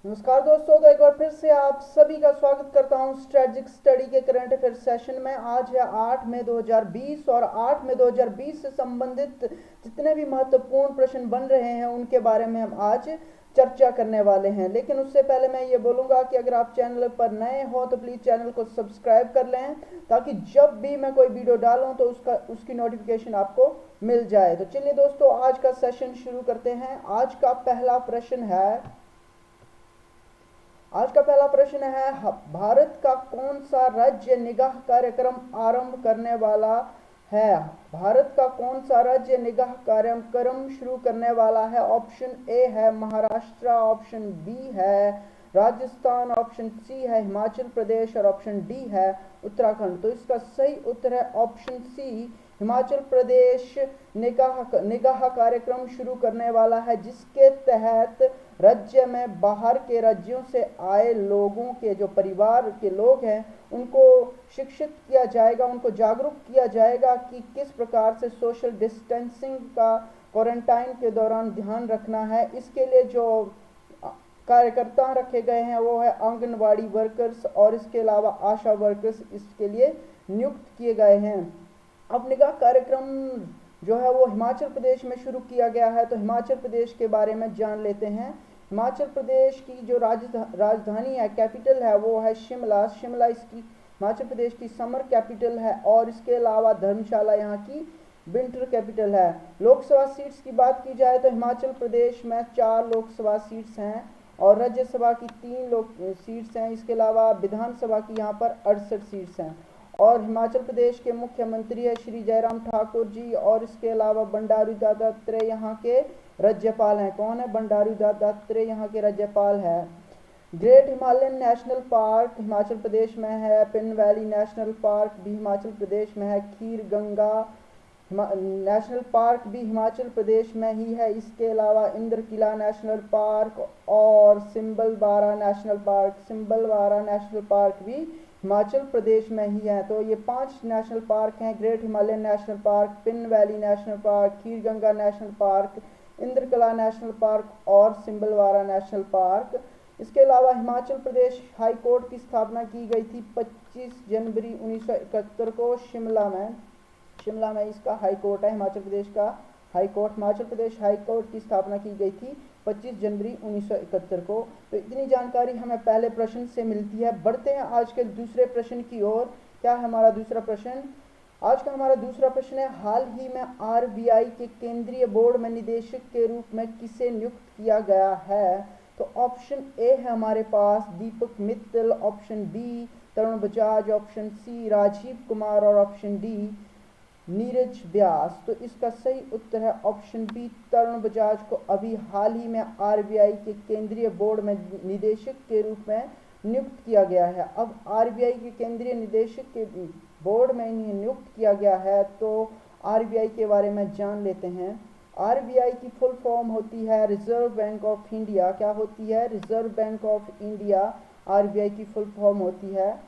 नमस्कार दोस्तों, तो एक बार फिर से आप सभी का स्वागत करता हूं स्ट्रेटजिक स्टडी के करंट अफेयर सेशन में। आज है 8 मई 2020 और 8 मई 2020 से संबंधित जितने भी महत्वपूर्ण प्रश्न बन रहे हैं उनके बारे में हम आज चर्चा करने वाले हैं। लेकिन उससे पहले मैं ये बोलूँगा कि अगर आप चैनल पर नए हो तो प्लीज़ चैनल को सब्सक्राइब कर लें, ताकि जब भी मैं कोई वीडियो डालूँ तो उसकी नोटिफिकेशन आपको मिल जाए। तो चलिए दोस्तों, आज का सेशन शुरू करते हैं। आज का पहला प्रश्न है, भारत का कौन सा राज्य निगाह कार्यक्रम आरंभ करने वाला है? भारत का कौन सा राज्य निगाह कार्यक्रम शुरू करने वाला है? ऑप्शन ए है महाराष्ट्र, ऑप्शन बी है राजस्थान, ऑप्शन सी है हिमाचल प्रदेश और ऑप्शन डी है उत्तराखंड। तो इसका सही उत्तर है ऑप्शन सी, हिमाचल प्रदेश निगाह कार्यक्रम शुरू करने वाला है, जिसके तहत राज्य में बाहर के राज्यों से आए लोगों के जो परिवार के लोग हैं उनको शिक्षित किया जाएगा, उनको जागरूक किया जाएगा कि किस प्रकार से सोशल डिस्टेंसिंग का क्वारंटाइन के दौरान ध्यान रखना है। इसके लिए जो कार्यकर्ता रखे गए हैं वो है आंगनवाड़ी वर्कर्स और इसके अलावा आशा वर्कर्स इसके लिए नियुक्त किए गए हैं। अब निगाह कार्यक्रम जो है वो हिमाचल प्रदेश में शुरू किया गया है, तो हिमाचल प्रदेश के बारे में जान लेते हैं। हिमाचल प्रदेश की जो राजधानी है, कैपिटल है, वो है शिमला। शिमला इसकी हिमाचल प्रदेश की समर कैपिटल है और इसके अलावा धर्मशाला यहाँ की विंटर कैपिटल है। लोकसभा सीट्स की बात की जाए तो हिमाचल प्रदेश में 4 लोकसभा सीट्स हैं और राज्यसभा की 3 सीट्स हैं। इसके अलावा विधानसभा की यहाँ पर 68 सीट्स हैं और हिमाचल प्रदेश के मुख्यमंत्री है श्री जयराम ठाकुर जी और इसके अलावा बंडारू दत्तात्रेय यहाँ के राज्यपाल हैं। कौन है? बंडारू दत्तात्रेय यहाँ के राज्यपाल है। Great Himalayan national park Himachal Pradesh में है। पिन वैली नेशनल पार्क भी हिमाचल प्रदेश में है। खीर गंगा नेशनल पार्क भी हिमाचल प्रदेश में ही है। इसके अलावा इंद्र किला नेशनल पार्क और सिम्बलबारा नेशनल पार्क भी हिमाचल प्रदेश में ही है। तो ये 5 नेशनल पार्क हैं, great Himalayan national park, pin valley national park, Khir Ganga national park, Inderkilla national park और सिम्बलवारा नेशनल पार्क। इसके अलावा हिमाचल प्रदेश हाई कोर्ट की स्थापना की गई थी 25 जनवरी 1971 को शिमला में इसका हाई कोर्ट है। हिमाचल प्रदेश का high court, Himachal Pradesh high court की स्थापना की गई थी 25 जनवरी 1971 को। तो इतनी जानकारी हमें पहले प्रश्न से मिलती है। बढ़ते हैं आज के दूसरे प्रश्न की ओर। क्या है हमारा दूसरा प्रश्न? आज का हमारा दूसरा प्रश्न है, हाल ही में आरबीआई के केंद्रीय बोर्ड में निदेशक के रूप में किसे नियुक्त किया गया है? तो ऑप्शन ए है हमारे पास दीपक Mittal, option B Tarun Bajaj, option C Rajiv Kumar और ऑप्शन डी नीरज व्यास। तो इसका सही उत्तर है ऑप्शन बी, तरुण बजाज को अभी हाल ही में आरबीआई के केंद्रीय बोर्ड में निदेशक के रूप में नियुक्त किया गया है। अब आरबीआई के केंद्रीय निदेशक के बोर्ड में इन्हें नियुक्त किया गया है, तो आरबीआई के बारे में जान लेते हैं। आरबीआई की फुल फॉर्म होती है रिजर्व बैंक ऑफ इंडिया। क्या होती है? Reserve bank of India RBI की फुल फॉर्म होती है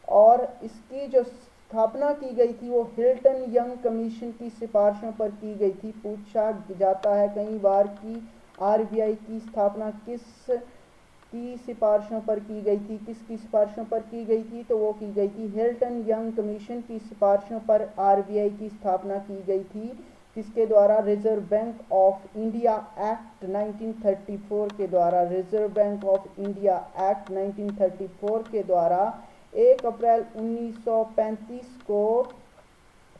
और इसकी जो स्थापना की गई थी वो हिल्टन यंग कमीशन की सिफारिशों पर की गई थी। पूछा जाता है कई बार कि आरबीआई की स्थापना किसकी सिफारिशों पर की गई थी, किसकी सिफारिशों पर की गई थी? तो वो की गई थी हिल्टन यंग कमीशन की सिफारिशों पर आरबीआई की स्थापना की गई थी। किसके द्वारा? Reserve bank of India act 1934 के द्वारा। Reserve bank of India act 1934 के द्वारा 1 अप्रैल 1935 को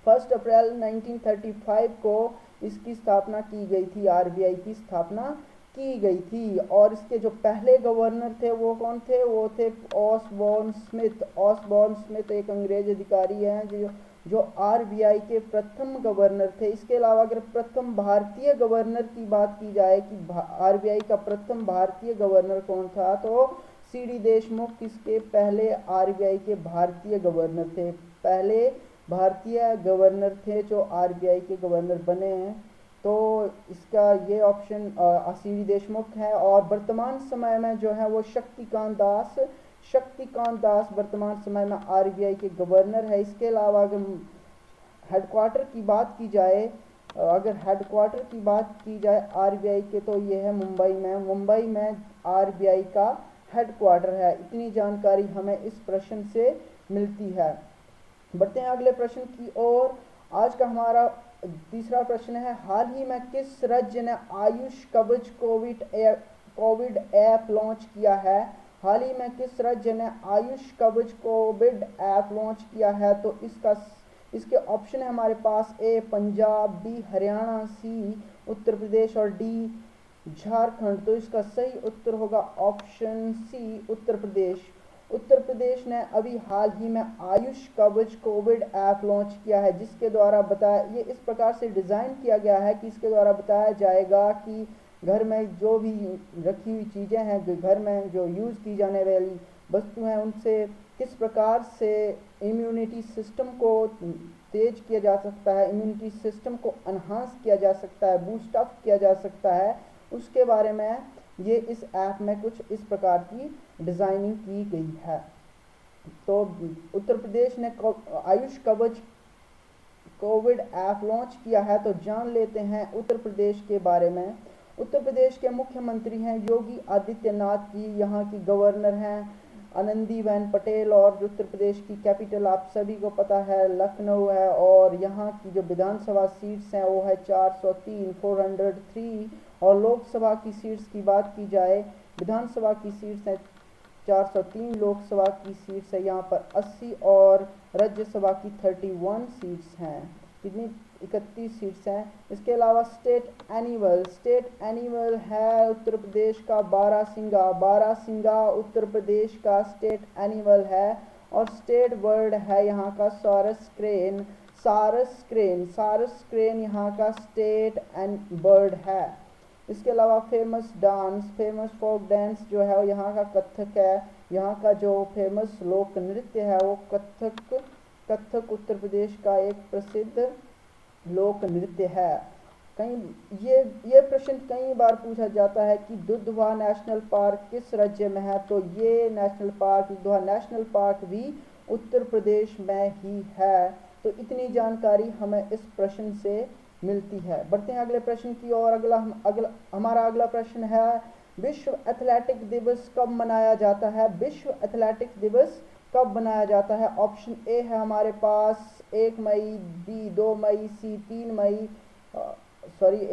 1 अप्रैल 1935 को इसकी स्थापना की गई थी। आरबीआई की स्थापना की गई थी और इसके जो पहले गवर्नर थे वो कौन थे? वो थे ऑसबॉर्न स्मिथ। ऑसबॉर्न स्मिथ एक अंग्रेज अधिकारी हैं जो आरबीआई के प्रथम गवर्नर थे। इसके अलावा अगर प्रथम भारतीय गवर्नर की बात की जाए कि आरबीआई का प्रथम भारतीय गवर्नर कौन था, तो सीडी देशमुख किसके पहले आरबीआई के भारतीय गवर्नर थे। पहले भारतीय गवर्नर थे जो आरबीआई के गवर्नर बने हैं। तो इसका ये ऑप्शन सीडी देशमुख है और वर्तमान समय में जो है वो शक्तिकांत दास वर्तमान समय में आरबीआई के गवर्नर है। इसके अलावा अगर हेडक्वार्टर की बात की जाए आरबीआई के, तो ये है मुंबई में आरबीआई का हेडक्वार्टर है। इतनी जानकारी हमें इस प्रश्न से मिलती है। बढ़ते हैं अगले प्रश्न की ओर। आज का हमारा तीसरा प्रश्न है, हाल ही में किस राज्य ने आयुष कवच कोविड ऐप लॉन्च किया है? हाल ही में किस राज्य ने आयुष कवच कोविड ऐप लॉन्च किया है? तो इसके ऑप्शन है हमारे पास, ए पंजाब, बी हरियाणा, सी उत्तर प्रदेश और डी झारखंड। तो इसका सही उत्तर होगा ऑप्शन सी उत्तर प्रदेश। उत्तर प्रदेश ने अभी हाल ही में आयुष कवच कोविड ऐप लॉन्च किया है, जिसके द्वारा बताया, ये इस प्रकार से डिज़ाइन किया गया है कि इसके द्वारा बताया जाएगा कि घर में जो भी रखी हुई चीज़ें हैं, घर में जो यूज़ की जाने वाली वस्तु हैं, उनसे किस प्रकार से इम्यूनिटी सिस्टम को तेज किया जा सकता है, इम्यूनिटी सिस्टम को एनहांस किया जा सकता है, बूस्ट अप किया जा सकता है, उसके बारे में ये इस ऐप में कुछ इस प्रकार की डिज़ाइनिंग की गई है। तो उत्तर प्रदेश ने आयुष कवच कोविड ऐप लॉन्च किया है। तो जान लेते हैं उत्तर प्रदेश के बारे में। उत्तर प्रदेश के मुख्यमंत्री हैं योगी आदित्यनाथ जी, यहाँ की गवर्नर हैं आनंदीबेन पटेल, और उत्तर प्रदेश की कैपिटल आप सभी को पता है लखनऊ है, और यहाँ की जो विधानसभा सीट्स हैं वो है 403 और लोकसभा की सीट्स की बात की जाए, विधानसभा की सीट्स हैं 403, लोकसभा की सीट्स है यहाँ पर 80 और राज्यसभा की 31 सीट्स हैं। कितनी 31 सीट्स हैं। इसके अलावा स्टेट एनिमल है उत्तर प्रदेश का बारहसिंगा उत्तर प्रदेश का स्टेट एनिमल है, और स्टेट बर्ड है यहाँ का सारस क्रेन यहाँ का स्टेट बर्ड है। इसके अलावा फेमस फोक डांस जो है वो यहाँ का कथक है। यहाँ का जो फेमस लोक नृत्य है वो कथक उत्तर प्रदेश का एक प्रसिद्ध लोक नृत्य है। ये प्रश्न कई बार पूछा जाता है कि दुधवा नेशनल पार्क किस राज्य में है? तो ये national park, Dudhwa national park भी उत्तर प्रदेश में ही है। तो इतनी जानकारी हमें इस प्रश्न से मिलती है। बढ़ते हैं अगले प्रश्न की ओर। हमारा अगला प्रश्न है, विश्व एथलेटिक दिवस कब मनाया जाता है? विश्व एथलेटिक दिवस कब मनाया जाता है? ऑप्शन ए है हमारे पास 1 मई, बी 2 मई, सी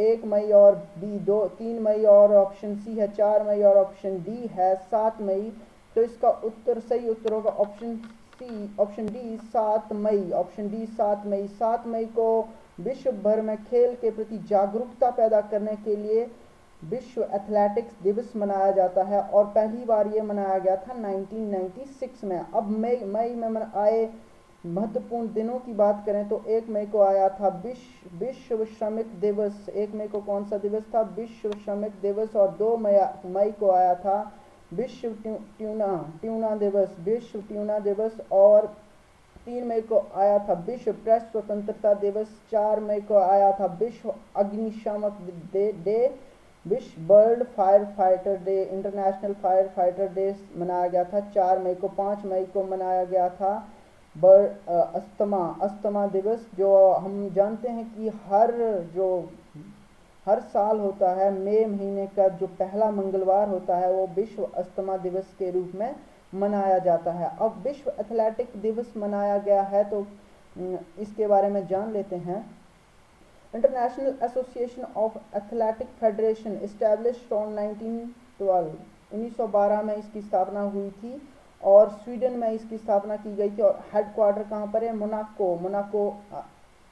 1 मई और बी 3 मई, और ऑप्शन सी है 4 मई और ऑप्शन डी है 7 मई। तो इसका सही उत्तर होगा ऑप्शन डी 7 मई। 7 मई को विश्व भर में खेल के प्रति जागरूकता पैदा करने के लिए विश्व एथलेटिक्स दिवस मनाया जाता है, और पहली बार ये मनाया गया था 1996 में। अब मई में आए महत्वपूर्ण दिनों की बात करें तो 1 मई को आया था विश्व श्रमिक दिवस। 1 मई को कौन सा दिवस था? विश्व श्रमिक दिवस। और 2 मई को आया था विश्व ट्यूना दिवस, और 3 मई को आया था विश्व प्रेस स्वतंत्रता दिवस। 4 मई को आया था विश्व अग्निशामक डे, विश्व bird fire fighter day, international fire fighter day मनाया गया था 4 मई को। 5 मई को मनाया गया था अस्थमा दिवस, जो हम जानते हैं कि हर साल होता है। मई महीने का जो पहला मंगलवार होता है वो विश्व अस्थमा दिवस के रूप में मनाया जाता है। अब विश्व एथलेटिक दिवस मनाया गया है तो इसके बारे में जान लेते हैं। International association of athletic federation established on 1912 में इसकी स्थापना हुई थी, और स्वीडन में इसकी स्थापना की गई थी, और हेडक्वार्टर कहाँ पर है? मोनाको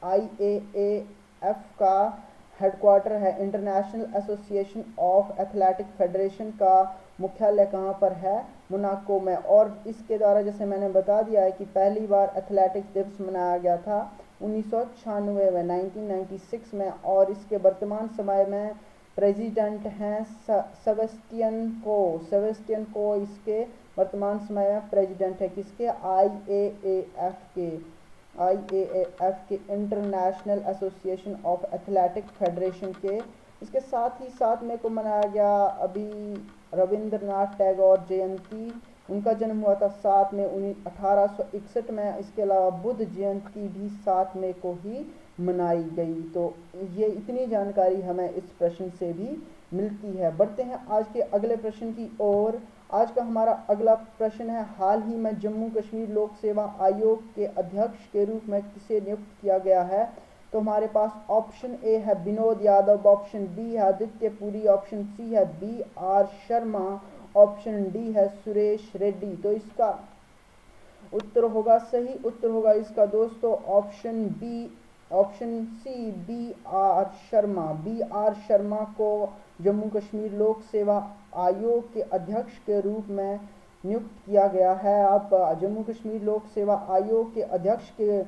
IAAF का हेडक्वार्टर है। International association of athletic federation का मुख्यालय कहाँ पर है? मोनाको में। और इसके द्वारा जैसे मैंने बता दिया है कि पहली बार एथलेटिक्स दिवस मनाया गया था 1996 में, 1996 में, और इसके वर्तमान समय में प्रेसिडेंट हैं सेबेस्टियन को इसके वर्तमान समय में प्रेसिडेंट है। किसके? IAAF के international association of athletic federation के। इसके साथ ही 7 मई को मनाया गया अभी रविंद्रनाथ टैगोर जयंती, उनका जन्म हुआ था 7 मई 1861 में। इसके अलावा बुद्ध जयंती भी 7 मई को ही मनाई गई। तो ये इतनी जानकारी हमें इस प्रश्न से भी मिलती है। बढ़ते हैं आज के अगले प्रश्न की ओर। आज का हमारा अगला प्रश्न है, हाल ही में जम्मू कश्मीर लोक सेवा आयोग के अध्यक्ष के रूप में किसे नियुक्त किया गया है? तो हमारे पास ऑप्शन ए है विनोद यादव, ऑप्शन बी है आदित्य पुरी, ऑप्शन सी है B R Sharma, option D है सुरेश रेड्डी। तो इसका उत्तर होगा, सही उत्तर होगा इसका दोस्तों option B, option C B R Sharma. B R Sharma को जम्मू कश्मीर लोक सेवा आयोग के अध्यक्ष के रूप में नियुक्त किया गया है। अब जम्मू कश्मीर लोक सेवा आयोग के अध्यक्ष के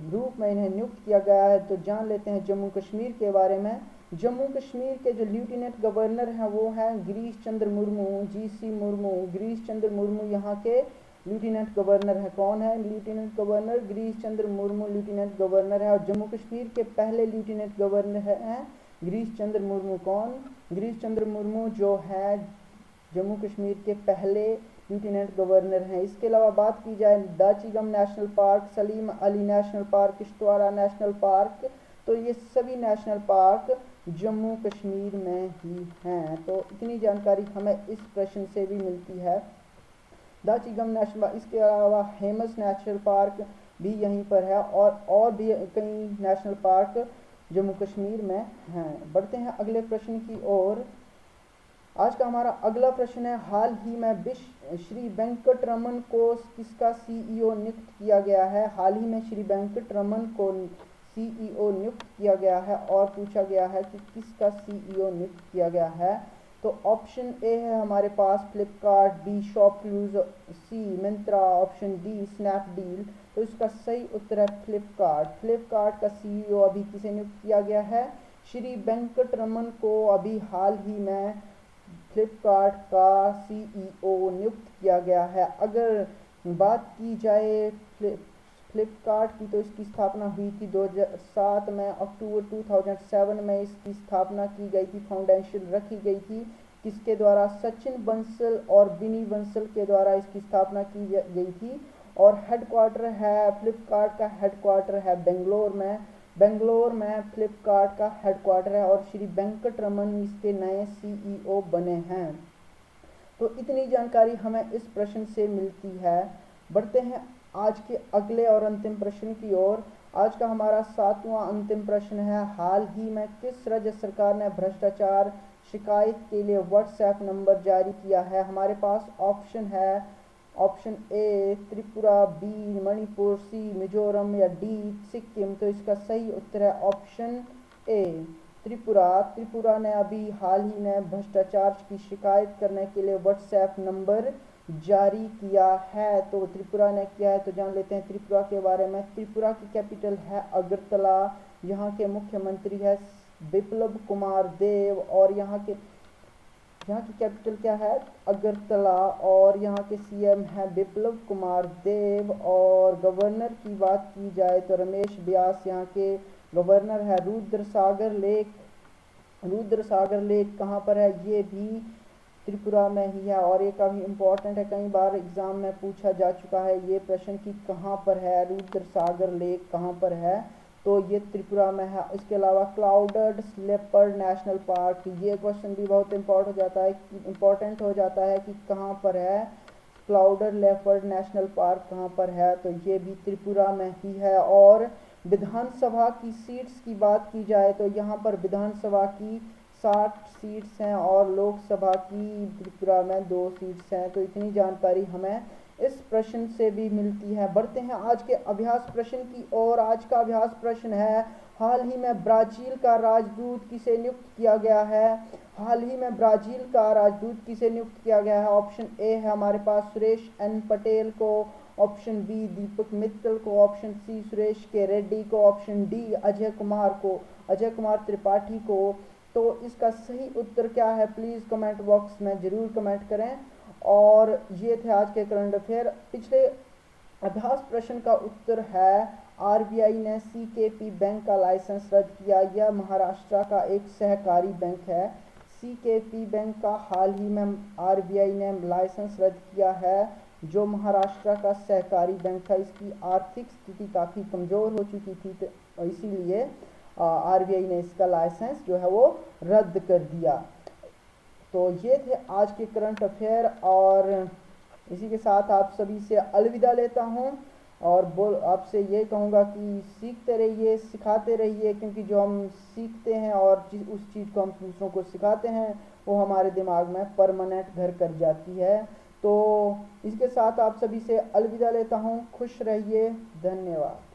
रूप में इन्हें नियुक्त किया गया है। तो जान लेते हैं जम्मू कश्मीर के बारे में। जम्मू कश्मीर के जो लेफ्टिनेंट गवर्नर हैं वो हैं गिरीश चंद्र मुर्मू, जीसी मुर्मू। गिरीश चंद्र मुर्मू यहाँ के लेफ्टिनेंट गवर्नर है। कौन है lieutenant governor? Girish Chandra Murmu lieutenant governor है। और जम्मू कश्मीर के पहले लेफ्टिनेंट गवर्नर हैं गिरीश चंद्र मुर्मू। कौन? गिरीश चंद्र मुर्मू जो है जम्मू कश्मीर के पहले लेफ्टिनेंट गवर्नर हैं। इसके अलावा बात की जाए Dachigam national park, Salim Ali national park, Kishtwara national park, तो ये सभी नेशनल पार्क जम्मू कश्मीर में ही हैं। तो इतनी जानकारी हमें इस प्रश्न से भी मिलती है। दाचीगम नेशनल पार्क, इसके अलावा हेमस नेशनल पार्क भी यहीं पर है और भी कई नेशनल पार्क जम्मू कश्मीर में हैं। बढ़ते हैं अगले प्रश्न की ओर। आज का हमारा अगला प्रश्न है, हाल ही में श्री वेंकटरमन को किसका सीईओ नियुक्त किया गया है? हाल ही में श्री वेंकटरमन को सीईओ नियुक्त किया गया है और पूछा गया है कि किसका सीईओ नियुक्त किया गया है। तो ऑप्शन ए है हमारे पास फ्लिपकार्ट, बी शॉपक्लूज, सी मिंत्रा, ऑप्शन डी स्नैपडील। तो इसका सही उत्तर है फ्लिपकार्ट। फ्लिपकार्ट का सीईओ अभी किसे नियुक्त किया गया है? श्री वेंकटरमन को अभी हाल ही में फ्लिपकार्ट का सीईओ नियुक्त किया गया है। अगर बात की जाए फ्लिपकार्ट की, तो इसकी स्थापना हुई थी 2007 में, अक्टूबर 2007 में इसकी स्थापना की गई थी, फाउंडेशन रखी गई थी। किसके द्वारा? सचिन बंसल और बिनी बंसल के द्वारा इसकी स्थापना की गई थी। और हेडक्वार्टर है फ्लिपकार्ट का, हेडक्वार्टर है बेंगलोर में। बेंगलोर में फ्लिपकार्ट का हेडक्वार्टर है और श्री वेंकटरमन इसके नए सीईओ बने हैं। तो इतनी जानकारी हमें इस प्रश्न से मिलती है। बढ़ते हैं आज के अगले और अंतिम प्रश्न की ओर। आज का हमारा 7वां अंतिम प्रश्न है, हाल ही में किस राज्य सरकार ने भ्रष्टाचार शिकायत के लिए व्हाट्सएप नंबर जारी किया है? हमारे पास ऑप्शन है, option A Tripura, B Manipur, C Mizoram या डी सिक्किम। तो इसका सही उत्तर है ऑप्शन ए त्रिपुरा। त्रिपुरा ने अभी हाल ही में भ्रष्टाचार की शिकायत करने के लिए व्हाट्सएप नंबर जारी किया है। तो त्रिपुरा ने किया है, तो जान लेते हैं त्रिपुरा के बारे में। त्रिपुरा की कैपिटल है अगरतला, यहाँ के मुख्यमंत्री है बिप्लब कुमार देव और यहाँ की कैपिटल क्या है? अगरतला, और यहाँ के सीएम है बिप्लब कुमार देव। और गवर्नर की बात की जाए तो रमेश व्यास यहाँ के गवर्नर है। रुद्रसागर लेक कहाँ पर है? ये भी त्रिपुरा में ही है और ये काफ़ी इम्पोर्टेंट है, कई बार एग्जाम में पूछा जा चुका है ये प्रश्न कि कहाँ पर है रुद्रसागर लेक, कहाँ पर है? तो ये त्रिपुरा में है। इसके अलावा क्लाउडेड लेपर्ड नेशनल पार्क, ये क्वेश्चन भी बहुत इम्पोर्टेंट हो जाता है कि कहाँ पर है क्लाउडेड लेपर्ड नेशनल पार्क, कहाँ पर है? तो ये भी त्रिपुरा में ही है। और विधानसभा की सीट्स की बात की जाए तो यहाँ पर विधानसभा की 60 सीट्स हैं और लोकसभा की त्रिपुरा में 2 सीट्स हैं। तो इतनी जानकारी हमें इस प्रश्न से भी मिलती है। बढ़ते हैं आज के अभ्यास प्रश्न की ओर। आज का अभ्यास प्रश्न है, हाल ही में ब्राजील का राजदूत किसे नियुक्त किया गया है? हाल ही में ब्राजील का राजदूत किसे नियुक्त किया गया है? ऑप्शन ए है हमारे पास सुरेश एन पटेल को, ऑप्शन बी दीपक मित्तल को, ऑप्शन सी सुरेश के रेड्डी को, ऑप्शन डी अजय कुमार त्रिपाठी को। तो इसका सही उत्तर क्या है? प्लीज़ कमेंट बॉक्स में ज़रूर कमेंट करें। और ये थे आज के करंट अफेयर। पिछले अभ्यास प्रश्न का उत्तर है, आरबीआई ने सीकेपी बैंक का लाइसेंस रद्द किया। यह महाराष्ट्र का एक सहकारी बैंक है। सीकेपी बैंक का हाल ही में आरबीआई ने लाइसेंस रद्द किया है, जो महाराष्ट्र का सहकारी बैंक था। इसकी आर्थिक स्थिति काफ़ी कमज़ोर हो चुकी थी, तो इसीलिए आरबीआई ने इसका लाइसेंस जो है वो रद्द कर दिया। तो ये थे आज के करंट अफेयर, और इसी के साथ आप सभी से अलविदा लेता हूँ और आपसे ये कहूँगा कि सीखते रहिए, सिखाते रहिए, क्योंकि जो हम सीखते हैं और उस चीज़ को हम दूसरों को सिखाते हैं वो हमारे दिमाग में परमानेंट घर कर जाती है। तो इसके साथ आप सभी से अलविदा लेता हूँ। खुश रहिए। धन्यवाद।